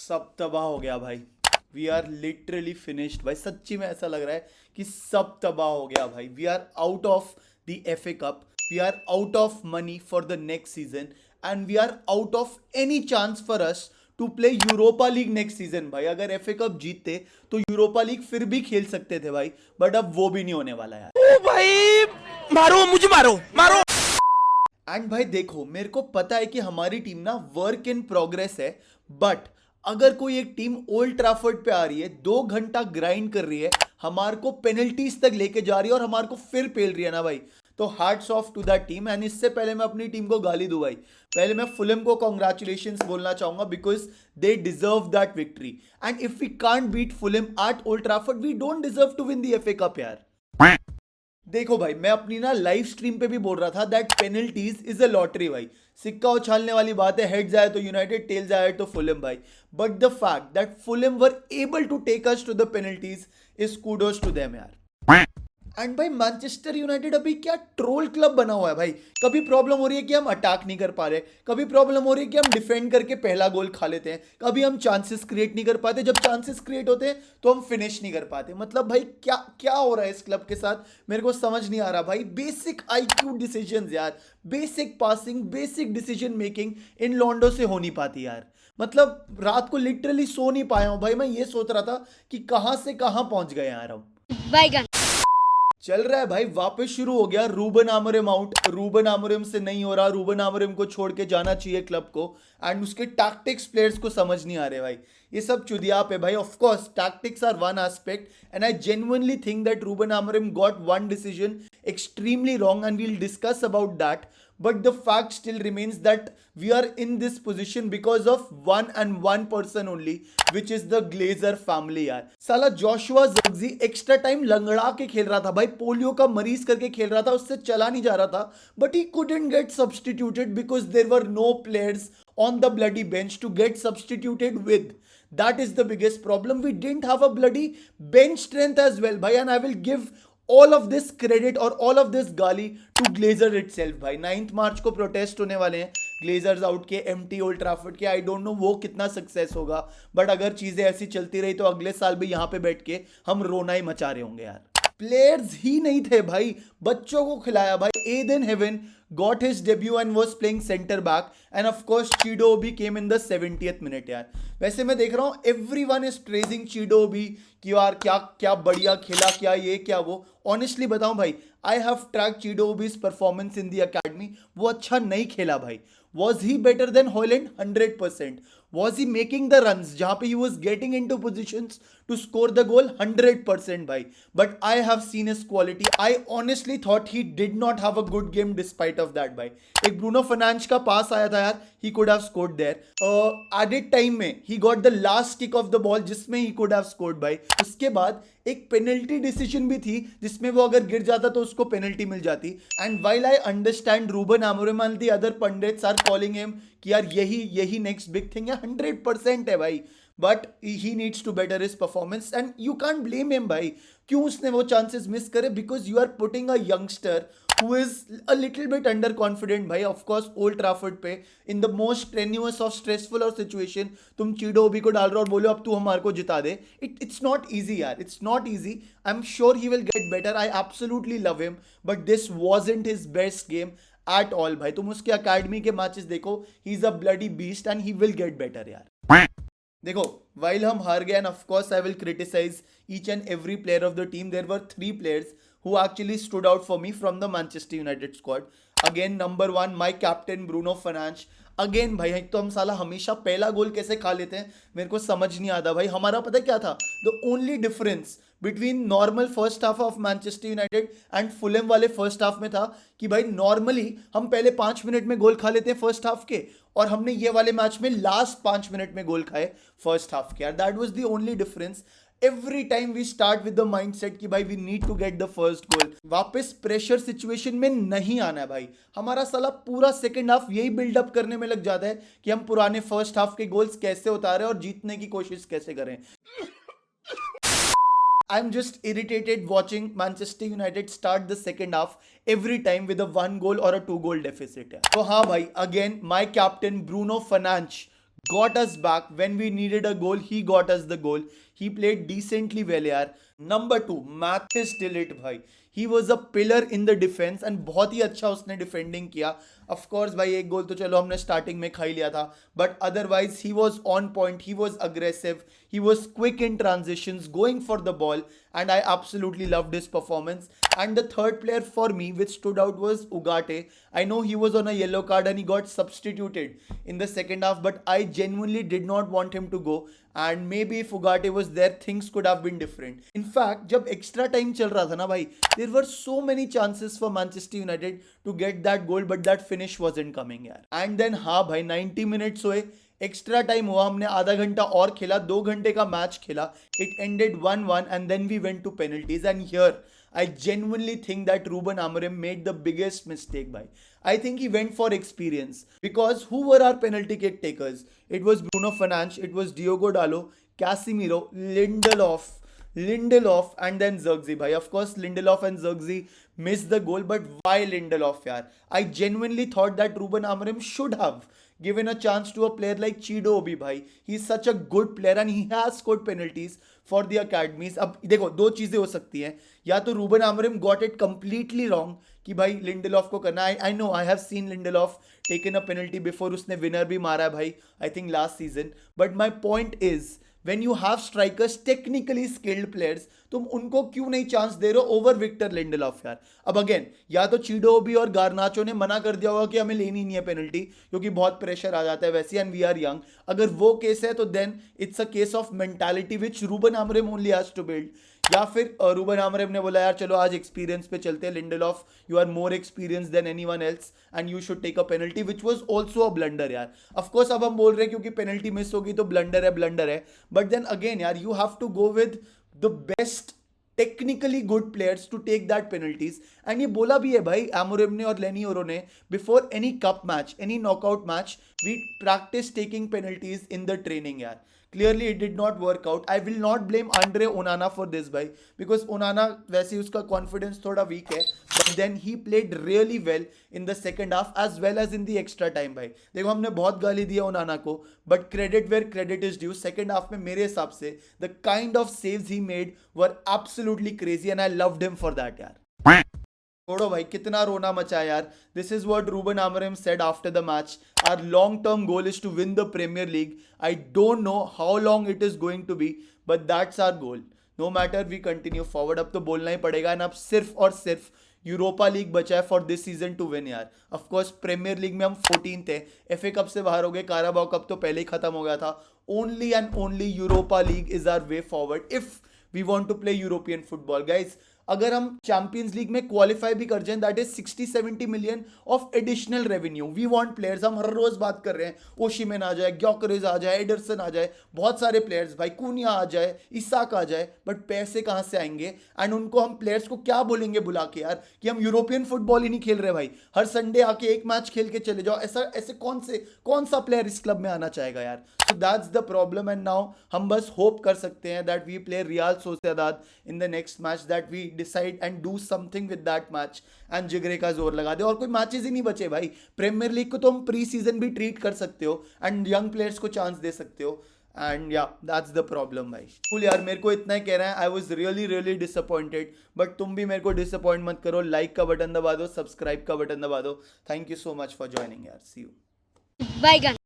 सब तबाह हो गया भाई। वी आर लिटरली फिनिश्ड भाई, सच्ची में ऐसा लग रहा है कि सब तबाह हो गया भाई। We are out of the FA cup, we are out of money for the next season and we are out of any chance for us to play Europa League next season भाई। अगर FA cup जीतते तो Europa league फिर भी खेल सकते थे भाई, बट अब वो भी नहीं होने वाला यार। ओ भाई, मारो मुझे, मारो मारो। एंड भाई देखो, मेरे को पता है कि हमारी टीम ना वर्क इन प्रोग्रेस है, बट अगर कोई एक टीम ओल्ड ट्रैफर्ड पे आ रही है, 2 घंटा ग्राइंड कर रही है, हमारे को पेनल्टीज तक लेके जा रही है और हमारे को फिर पेल रही है ना भाई, तो hats off to that team. And इससे पहले मैं अपनी टीम को गाली दूं भाई, पहले मैं फुलम को कॉन्ग्रेचुलेशंस बोलना चाहूंगा because they deserve that victory. And if we can't beat Fulham at Old Trafford, we don't deserve to win the FA cup यार। देखो भाई, मैं अपनी ना लाइव स्ट्रीम पे भी बोल रहा था that penalties is a lottery भाई। सिक्का उछालने वाली बात है, हेड्स आए तो यूनाइटेड, टेल्स आए तो फुलम भाई। But the fact that Fulham were able to take us to the penalties is kudos to them यार। एंड भाई मैनचेस्टर यूनाइटेड अभी क्या ट्रोल क्लब बना हुआ है भाई। कभी प्रॉब्लम हो रही है कि हम अटैक नहीं कर पा रहे, कभी प्रॉब्लम हो रही है कि हम डिफेंड करके पहला गोल खा लेते हैं, कभी हम चांसेस क्रिएट नहीं कर पाते, जब चांसेस क्रिएट होते हैं तो हम फिनिश नहीं कर पाते। मतलब भाई क्या क्या हो रहा है इस क्लब के साथ, मेरे को समझ नहीं आ रहा भाई। बेसिक IQ डिसीजंस यार, basic passing, basic decision making in लॉन्डो से हो नहीं पाती यार। मतलब रात को लिटरली सो नहीं पाया हूं भाई। मैं ये सोच रहा था कि कहां से कहां पहुंच गए यार हम। बैगन। चल रहा है भाई, वापस शुरू हो गया रूबन आमोरिम आउट। रूबन आमोरिम से नहीं हो रहा, रूबन आमोरिम को छोड़ के जाना चाहिए क्लब को। एंड उसके टैक्टिक्स प्लेयर्स को समझ नहीं आ रहे भाई, ये सब चुदियाप है भाई। Of course tactics are one aspect and I genuinely think that Ruben Amorim got one decision extremely wrong and we'll discuss about that, but the fact still remains that we are in this position because of one person only, which is the Glazer family यार। साला Joshua ज़र्क्ज़ी extra time लंगड़ा के खेल रहा था भाई, polio का मरीज करके खेल रहा था, उससे चला नहीं जा रहा था, but he couldn't get substituted because there were no players on the bloody bench to get substituted with. That is the biggest problem. We didn't have a bloody bench strength as well bhai, and I will give all of this credit or all of this गाली to Glazer itself भाई। 9 मार्च को protest होने वाले हैं Glazers out के empty old Trafford के। आई don't no वो कितना सक्सेस होगा, बट अगर चीजें ऐसी चलती रही तो अगले साल भी यहाँ पे बैठ के हम रोना ही मचा रहे होंगे यार। प्लेयर्स ही नहीं थे भाई, बच्चों को खिलाया भाई। Ayden Heaven got his debut and was playing center back, and of course Chido Obi came in the 70th minute यार। वैसे मैं देख रहा हूँ everyone is praising Chido Obi कि यार क्या क्या बढ़िया खेला, क्या ये क्या वो। ऑनेस्टली बताऊं भाई, I have tracked Chido Obi's performance in the academy, वो अच्छा नहीं खेला भाई। Was he better than Haaland? 100%. Was he making the runs जहां पे he was getting into positions to score the goal? 100% भाई। But I have seen his quality. I honestly thought he did not have a good game despite of that भाई। एक Bruno Fernandes का पास आया था यार, he could have scored there. Added time में he got the last kick of the ball जिसमें he could have scored भाई। उसके बाद एक पेनल्टी डिसीजन भी थी जिसमें वो अगर गिर जाता तो उसको पेनल्टी मिल जाती। And while I understand Ruben Amorim and the other pundits are calling him कि यार यही नेक्स्ट बिग थिंग है, 100% है भाई, but he needs to better his performance and you can't blame him भाई। क्यों उसने वो चांसेस मिस करे? Because you are putting a youngster who is a little bit underconfident भाई। ऑफ कोर्स ओल्ड ट्रैफर्ड पे in the most strenuous of stressful और situation तुम Chido ओबी को डाल रहे हो और बोलो अब तू हमारे को जिता दे। इट्स नॉट इजी यार, it's not easy. I am sure he will get better, I absolutely love him, but this wasn't his best game at all भाई। तुम उसके अकेडमी के मैचेस देखो, he is a bloody beast and he will get better यार। देखो, while हम हार गए, and of course I will criticize each and every player of the team, there were 3 players who actually stood out for me from the Manchester United squad. Again, number 1, my captain Bruno Fernandes. Again भाई, एक तो हम साला हमेशा पहला गोल कैसे खा लेते हैं मेरे को समझ नहीं आता भाई। हमारा पता क्या था? The only difference between normal first half of Manchester United and Fulham वाले फर्स्ट हाफ में था कि भाई नॉर्मली हम पहले 5 मिनट में गोल खा लेते हैं फर्स्ट हाफ के, और हमने ये वाले मैच में लास्ट 5 मिनट में गोल खाए फर्स्ट हाफ के यार। That was the only difference. Every time we start with the mindset कि भाई we need to get the first goal. वापस प्रेशर सिचुएशन में नहीं आना है भाई। हमारा साला पूरा सेकंड हाफ यही बिल्डअप करने में लग जाता है कि हम पुराने फर्स्ट हाफ के गोल्स कैसे उतारें और जीतने की कोशिश कैसे करें। I'm just irritated watching Manchester United start the second half every time with a 1 goal or a 2 goal deficit. तो हाँ भाई, again my captain Bruno Fernandes got us back when we needed a goal. He got us the goal. He played decently well यार. Number 2, Mathis Tillit भाई. He was a pillar in the defense and बहुत ही अच्छा उसने defending किया. Of course भाई एक गोल तो चलो हमने स्टार्टिंग में खा ही लिया था, but otherwise he was on point, he was aggressive, he was quick in transitions, going for the ball, and I absolutely loved his performance. And the third player for me which stood out was Ugarte. I know he was on a yellow card and he got substituted in the second half, but I genuinely did not want him to go. And maybe if Ugarte was there, things could have been different. In fact, जब extra time चल रहा था ना भाई, there were so many chances for Manchester United to get that goal, but that finish wasn't coming यार. And then हाँ भाई 90 minutes हुए, एक्स्ट्रा टाइम हुआ, हमने आधा घंटा और खेला, 2 घंटे का मैच खेला. It ended 1-1 and then we went to penalties. And here I genuinely think that Ruben Amorim made the biggest mistake by. I think he went for experience because who were our penalty kick takers? It was Bruno Fernandes, it was Diogo Dalot, Casemiro, Lindelof and then Zirkzee bhai. Of course Lindelof and Zirkzee missed the goal, but why Lindelof yaar? I genuinely thought that Ruben Amorim should have given a chance to a player like Chido Obi bhai. He's such a good player and he has scored penalties for the academies. अब देखो दो चीजें हो सकती हैं, या तो Ruben Amorim got it completely wrong कि भाई लिंडेलॉफ को करना. I know, I have seen Lindelof taken a penalty before, उसने विनर भी मारा है भाई, I think last season. But my point is when you have strikers, technically skilled players, तुम उनको क्यों नहीं चांस दे रहे हो ओवर विक्टर लिंडेलॉफ यार. अब अगेन या तो चीडो ओबी और गार्नाचो ने मना कर दिया होगा कि हमें लेनी नहीं है पेनल्टी क्योंकि बहुत प्रेशर आ जाता है वैसे एंड वी आर यंग. अगर वो केस है तो then it's a case of mentality which Ruben Amorim only has to build. या फिर रूबन आमोरिम ने बोला यार चलो आज एक्सपीरियंस पे चलते हैं, Lindelof you are more experience than anyone else and you should take a penalty, which was also a blunder यार. ऑफ कोर्स अब हम बोल रहे हैं क्योंकि पेनल्टी मिस होगी तो ब्लंडर है, बट देन अगेन यार you have to go with the best technically good players to take that penalties. And ये बोला भी है भाई आमोरिम ने और लेनी ओरो ने, before any cup match, any knockout match, we practice taking penalties in the training यार. Clearly it did not work out. I will not blame Andre Onana for this भाई, because Onana वैसे उसका confidence थोड़ा weak है, but then he played really well in the second half as well as in the extra time भाई. देखो हमने बहुत गाली दी है Onana को, but credit where credit is due. Second half में मेरे हिसाब से the kind of saves he made were absolutely crazy and I loved him for that यार. छोड़ो भाई कितना रोना मचा यार. This is what Ruben Amorim said after the match. Our long term goal is to win the Premier League. I don't know how long it is going to be, but that's our goal. No matter, we continue forward. अब तो बोलना ही पड़ेगा and अब सिर्फ और सिर्फ Europa league बचा है for this season two win यार. ऑफ कोर्स प्रीमियर लीग में हम 14th थे, एफए कप से बाहर हो गए, काराबाओ कप तो पहले ही खत्म हो गया था. Only and only Europa league is our way forward if we want to play European football guys. अगर हम चैंपियंस लीग में क्वालिफाई भी कर जाएं, that is 60-70 million of additional revenue. We want players. हम हर रोज बात कर रहे हैं, ओशिमेन आ जाए, ग्योकरेज आ जाए, एडरसन आ जाए, बहुत सारे प्लेयर्स भाई, कूनिया आ जाए, इसाक आ जाए, बट पैसे कहां से आएंगे? एंड उनको हम प्लेयर्स को क्या बोलेंगे बुला के यार कि हम यूरोपियन फुटबॉल ही नहीं खेल रहे भाई, हर संडे आके एक मैच खेल के चले जाओ. ऐसे कौन सा प्लेयर इस क्लब में आना चाहेगा यार? So that's the problem. And now हम बस होप कर सकते हैं that we play Real Sociedad in the next match, that we decide and do something with that match and जिगरे का जोर लगा दे. और कोई मैचेस ही नहीं बचे भाई. प्रीमियर लीग को तो हम प्री सीजन भी ट्रीट कर सकते हो एंड यंग प्लेयर्स को चांस दे सकते हो. एंड या दैट्स द प्रॉब्लम भाई. कूल यार, मेरे को इतना ही कह रहा है. I was really disappointed, but तुम भी मेरे को डिसअपॉइंट मत करो. लाइक का बटन दबा दो, सब्सक्राइब का बटन दबा दो. Thank you so much for joining यार. सी यू. Bye,